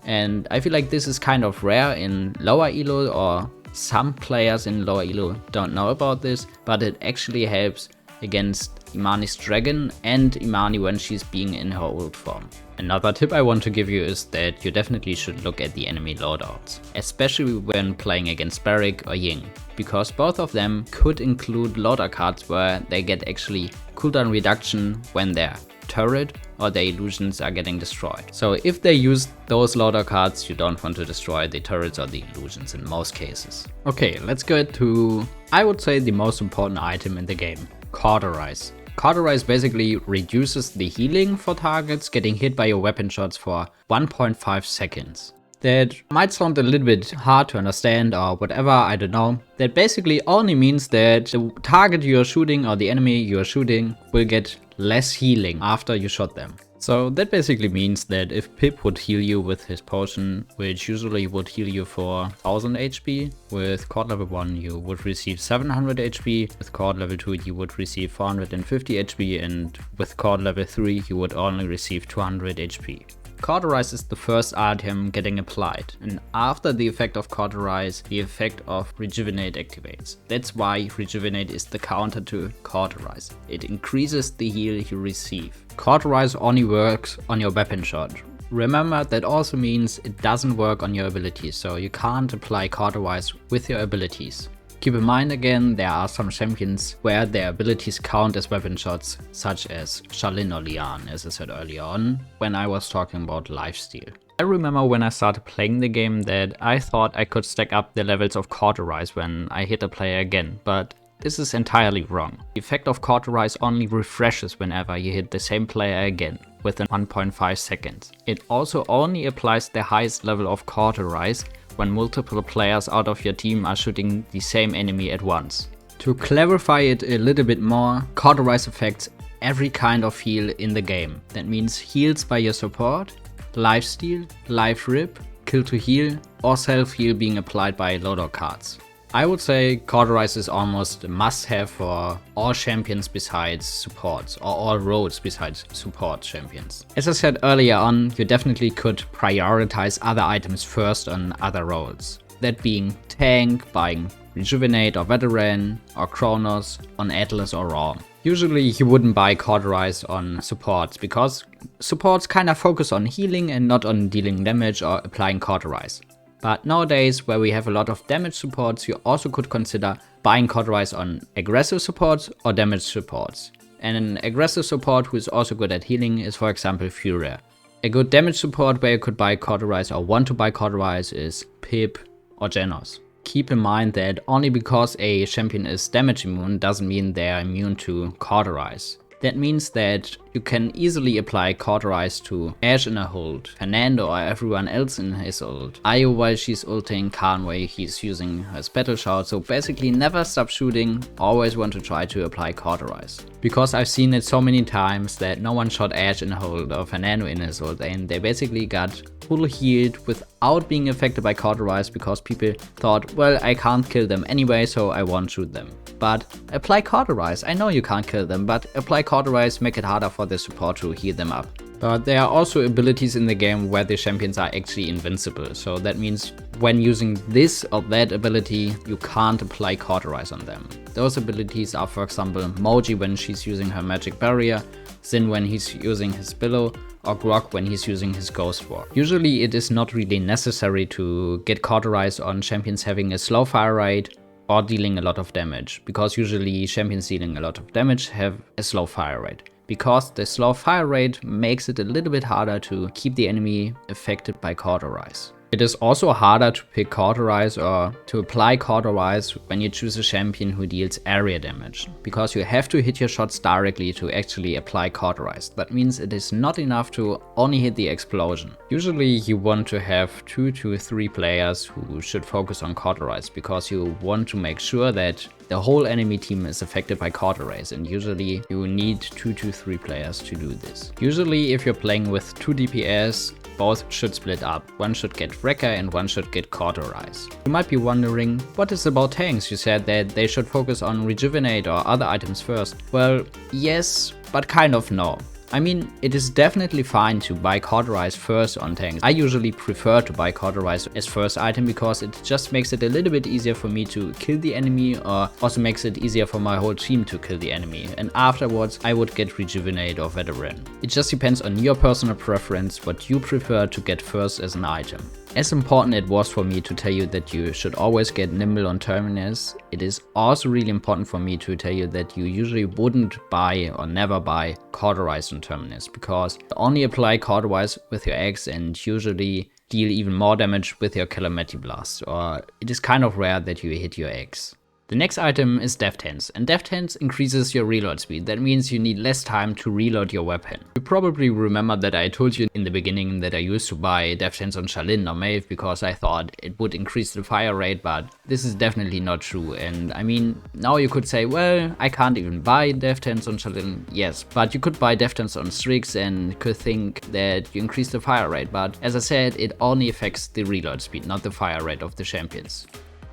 And I feel like this is kind of rare in lower elo, or some players in lower elo don't know about this, but it actually helps against Imani's dragon and Imani when she's being in her old form. Another tip I want to give you is that you definitely should look at the enemy loadouts, especially when playing against Barrick or Ying, because both of them could include loadout cards where they get actually cooldown reduction when their turret or their illusions are getting destroyed. So if they use those loadout cards, you don't want to destroy the turrets or the illusions in most cases. Okay, let's get to, I would say, the most important item in the game, Cauterize. Cauterize basically reduces the healing for targets getting hit by your weapon shots for 1.5 seconds. That might sound a little bit hard to understand or whatever, I don't know. That basically only means that the target you're shooting or the enemy you're shooting will get less healing after you shot them. So that basically means that if Pip would heal you with his potion, which usually would heal you for 1000 HP, with cord level 1 you would receive 700 HP, with cord level 2 you would receive 450 HP, and with cord level 3 you would only receive 200 HP. Cauterize is the first item getting applied, and after the effect of Cauterize, the effect of Rejuvenate activates. That's why Rejuvenate is the counter to Cauterize. It increases the heal you receive. Cauterize only works on your weapon shot. Remember, that also means it doesn't work on your abilities, so you can't apply Cauterize with your abilities. Keep in mind again, there are some champions where their abilities count as weapon shots, such as Shalin or Lian, as I said earlier on, when I was talking about lifesteal. I remember when I started playing the game that I thought I could stack up the levels of Cauterize when I hit a player again, but this is entirely wrong. The effect of Cauterize only refreshes whenever you hit the same player again, within 1.5 seconds. It also only applies the highest level of Cauterize when multiple players out of your team are shooting the same enemy at once. To clarify it a little bit more, Cauterize affects every kind of heal in the game. That means heals by your support, lifesteal, life rip, kill to heal, or self heal being applied by loadout cards. I would say Cauterize is almost a must-have for all champions besides supports, or all roles besides support champions. As I said earlier on, you definitely could prioritize other items first on other roles. That being tank, buying Rejuvenate or Veteran, or Chronos on Atlas or Raw. Usually you wouldn't buy Cauterize on supports, because supports kinda focus on healing and not on dealing damage or applying Cauterize. But nowadays, where we have a lot of damage supports, you also could consider buying Cauterize on aggressive supports or damage supports. And an aggressive support who is also good at healing is, for example, Furia. A good damage support where you could buy Cauterize or want to buy Cauterize is Pip or Genos. Keep in mind that only because a champion is damage immune doesn't mean they are immune to Cauterize. That means that you can easily apply Cauterize to Ashe in a hold, Fernando or everyone else in his ult, Io while she's ulting, Conway he's using her battle shout, so basically never stop shooting, always want to try to apply Cauterize. Because I've seen it so many times that no one shot Ashe in a hold or Fernando in his ult, and they basically got full healed without being affected by Cauterize because people thought, well, I can't kill them anyway, so I won't shoot them. But apply Cauterize. I know you can't kill them, but apply Cauterize, make it harder for the support to heal them up. But there are also abilities in the game where the champions are actually invincible, so that means when using this or that ability, you can't apply Cauterize on them. Those abilities are, for example, Moji when she's using her magic barrier, Xin when he's using his billow, or Grog when he's using his Ghost War. Usually it is not really necessary to get Cauterize on champions having a slow fire rate or dealing a lot of damage, because usually champions dealing a lot of damage have a slow fire rate. Because the slow fire rate makes it a little bit harder to keep the enemy affected by Cauterize. It is also harder to pick Cauterize or to apply Cauterize when you choose a champion who deals area damage, because you have to hit your shots directly to actually apply Cauterize. That means it is not enough to only hit the explosion. Usually you want to have 2 to 3 players who should focus on Cauterize, because you want to make sure that the whole enemy team is affected by Cauterize, and usually you need 2 to 3 players to do this. Usually if you're playing with 2 DPS, both should split up. One should get Wrecker and one should get Cauterize. You might be wondering, what is about tanks? You said that they should focus on Rejuvenate or other items first. Well, yes, but kind of no. I mean, it is definitely fine to buy Cauterize first on tanks. I usually prefer to buy Cauterize as first item because it just makes it a little bit easier for me to kill the enemy, or also makes it easier for my whole team to kill the enemy. And afterwards I would get Rejuvenate or Veteran. It just depends on your personal preference what you prefer to get first as an item. As important it was for me to tell you that you should always get Nimble on Terminus, it is also really important for me to tell you that you usually wouldn't buy or never buy Cauterize on Terminus, because you only apply Cauterize with your X and usually deal even more damage with your Calamity Blast, or it is kind of rare that you hit your X. The next item is Deft Hands, and Deft Hands increases your reload speed. That means you need less time to reload your weapon. You probably remember that I told you in the beginning that I used to buy Deft Hands on Shaolin or Maeve because I thought it would increase the fire rate, but this is definitely not true. And I mean, now you could say, well, I can't even buy Deft Hands on Shaolin. Yes, but you could buy Deft Hands on Strix and could think that you increase the fire rate, but as I said, it only affects the reload speed, not the fire rate of the champions.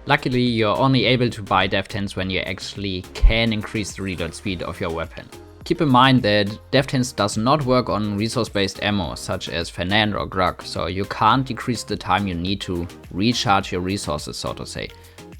Luckily, you're only able to buy Deft Hands when you actually can increase the reload speed of your weapon. Keep in mind that Deft Hands does not work on resource-based ammo, such as Fernand or Grug, so you can't decrease the time you need to recharge your resources, so to say.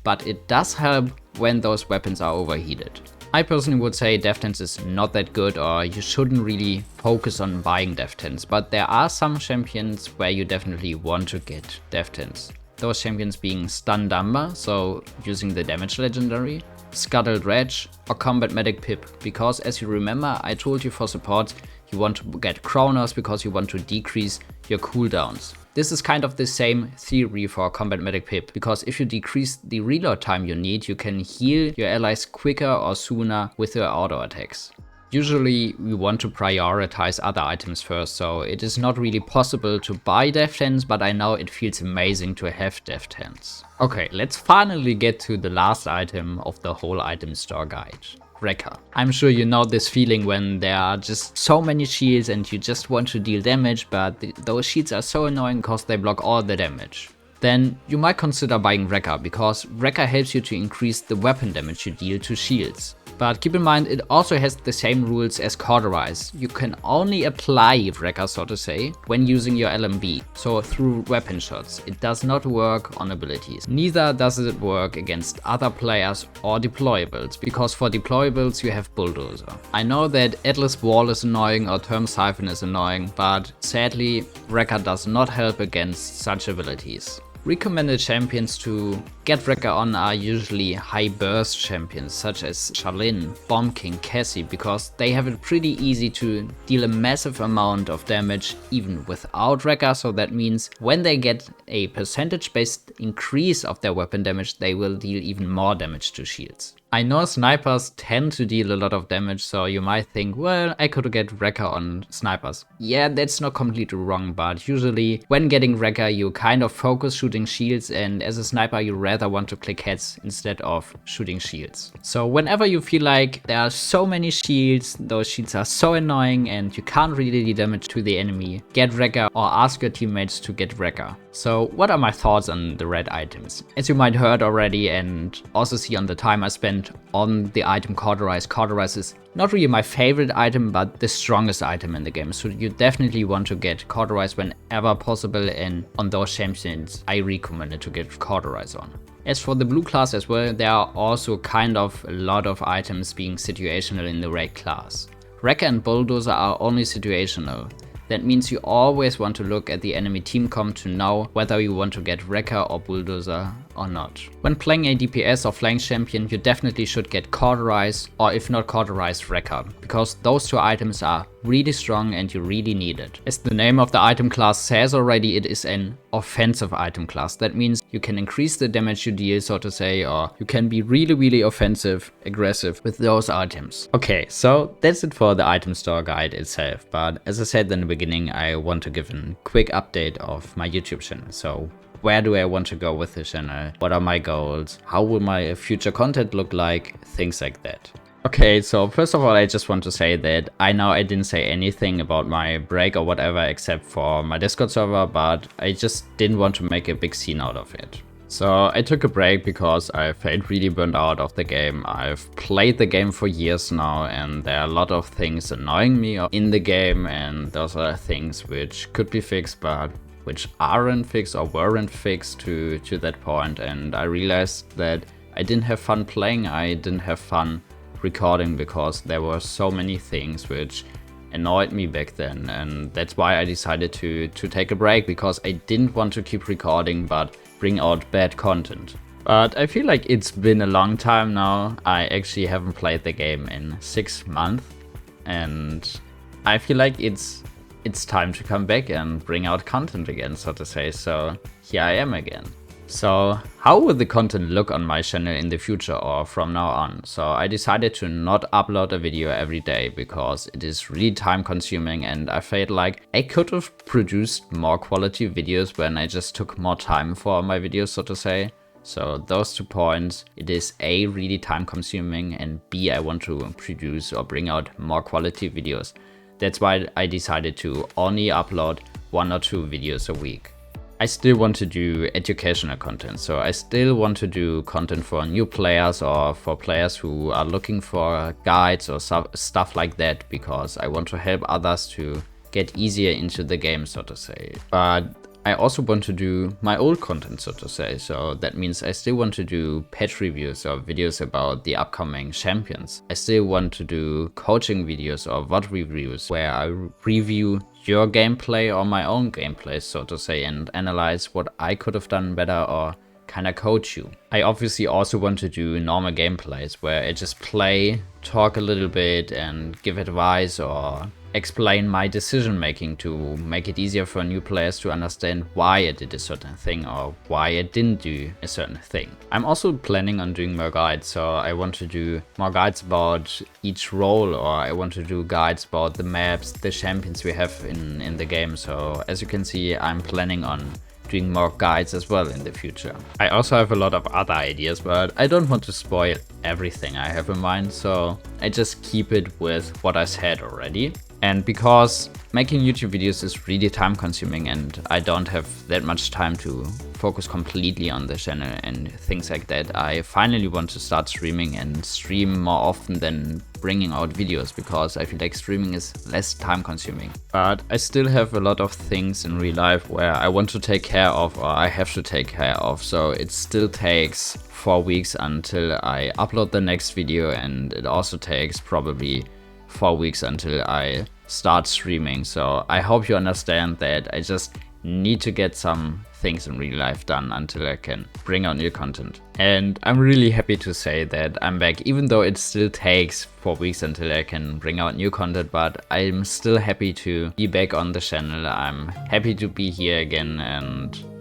But it does help when those weapons are overheated. I personally would say Deft Hands is not that good, or you shouldn't really focus on buying Deft Hands, but there are some champions where you definitely want to get Deft Hands. Those champions being Stun Dumber, so using the damage legendary, Scuttled Reg, or Combat Medic Pip, because as you remember I told you for support you want to get Chronos because you want to decrease your cooldowns. This is kind of the same theory for Combat Medic Pip, because if you decrease the reload time you need, you can heal your allies quicker or sooner with your auto attacks. Usually we want to prioritize other items first, so it is not really possible to buy Deft Hands, but I know it feels amazing to have Deft Hands. Okay, let's finally get to the last item of the whole item store guide. Wrecker. I'm sure you know this feeling when there are just so many shields and you just want to deal damage, but those shields are so annoying because they block all the damage. Then you might consider buying Wrecker, because Wrecker helps you to increase the weapon damage you deal to shields. But keep in mind, it also has the same rules as Cauterize. You can only apply Wrecker, so to say, when using your LMB, so through weapon shots. It does not work on abilities. Neither does it work against other players or deployables, because for deployables you have Bulldozer. I know that Atlas Wall is annoying or Term Siphon is annoying, but sadly Wrecker does not help against such abilities. Recommended champions to get Wrecker on are usually high burst champions such as Shaolin, Bomb King, Cassie, because they have it pretty easy to deal a massive amount of damage even without Wrecker, so that means when they get a percentage based increase of their weapon damage, they will deal even more damage to shields. I know snipers tend to deal a lot of damage, so you might think, well, I could get Wrecker on snipers. Yeah, that's not completely wrong, but usually when getting Wrecker you kind of focus shooting shields, and as a sniper you rather want to click heads instead of shooting shields. So whenever you feel like there are so many shields, those shields are so annoying and you can't really do damage to the enemy, get Wrecker or ask your teammates to get Wrecker. So what are my thoughts on the red items? As you might heard already and also see on the time I spent spent on the item Cauterize. Cauterize is not really my favorite item, but the strongest item in the game. So you definitely want to get Cauterize whenever possible, and on those champions I recommend to get Cauterize on. As for the blue class as well, there are also kind of a lot of items being situational in the red class. Wrecker and Bulldozer are only situational. That means you always want to look at the enemy team comp to know whether you want to get Wrecker or Bulldozer or not. When playing a DPS or flank champion, you definitely should get Cauterize, or if not Cauterize, Wrecker, because those two items are really strong and you really need it. As the name of the item class says already, it is an offensive item class. That means you can increase the damage you deal, so to say, or you can be really offensive, aggressive with those items. Okay, so that's it for the item store guide itself, but as I said in the beginning, I want to give a quick update of my YouTube channel. So where do I want to go with the channel? What are my goals? How will my future content look like? Things like that. Okay, so first of all, I just want to say that I know I didn't say anything about my break or whatever except for my Discord server, but I just didn't want to make a big scene out of it. So I took a break because I felt really burned out of the game. I've played the game for years now, and there are a lot of things annoying me in the game, and those are things which could be fixed, but which aren't fixed or weren't fixed to that point. And I realized that I didn't have fun playing, I didn't have fun recording, because there were so many things which annoyed me back then, and that's why I decided to take a break, because I didn't want to keep recording but bring out bad content. But I feel like it's been a long time now. I actually haven't played the game in 6 months, and I feel like it's time to come back and bring out content again, so to say. So here I am again. So how will the content look on my channel in the future or from now on? So I decided to not upload a video every day because it is really time consuming, and I felt like I could have produced more quality videos when I just took more time for my videos, so to say. So those 2 points, it is A, really time consuming, and B, I want to produce or bring out more quality videos. That's why I decided to only upload 1 or 2 videos a week. I still want to do educational content, so I still want to do content for new players or for players who are looking for guides or stuff like that, because I want to help others to get easier into the game, so to say. But I also want to do my old content, so to say, so that means I still want to do patch reviews or videos about the upcoming champions. I still want to do coaching videos or VOD reviews where I review your gameplay or my own gameplay, so to say, and analyze what I could have done better or kinda coach you. I obviously also want to do normal gameplays where I just play, talk a little bit and give advice or explain my decision making to make it easier for new players to understand why I did a certain thing or why I didn't do a certain thing. I'm also planning on doing more guides, so I want to do more guides about each role, or I want to do guides about the maps, the champions we have in the game. So as you can see, I'm planning on doing more guides as well in the future. I also have a lot of other ideas, but I don't want to spoil everything I have in mind, so I just keep it with what I said already. And because making YouTube videos is really time consuming and I don't have that much time to focus completely on the channel and things like that, I finally want to start streaming and stream more often than bringing out videos, because I feel like streaming is less time consuming. But I still have a lot of things in real life where I want to take care of, or I have to take care of, so it still takes 4 weeks until I upload the next video, and it also takes probably 4 weeks until I start streaming. So I hope you understand that I just need to get some things in real life done until I can bring out new content. And I'm really happy to say that I'm back, even though it still takes 4 weeks until I can bring out new content, but I'm still happy to be back on the channel. I'm happy to be here again,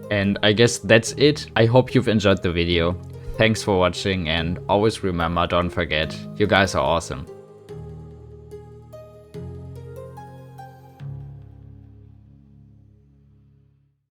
and I guess that's it. I hope you've enjoyed the video. Thanks for watching, and always remember, don't forget, you guys are awesome.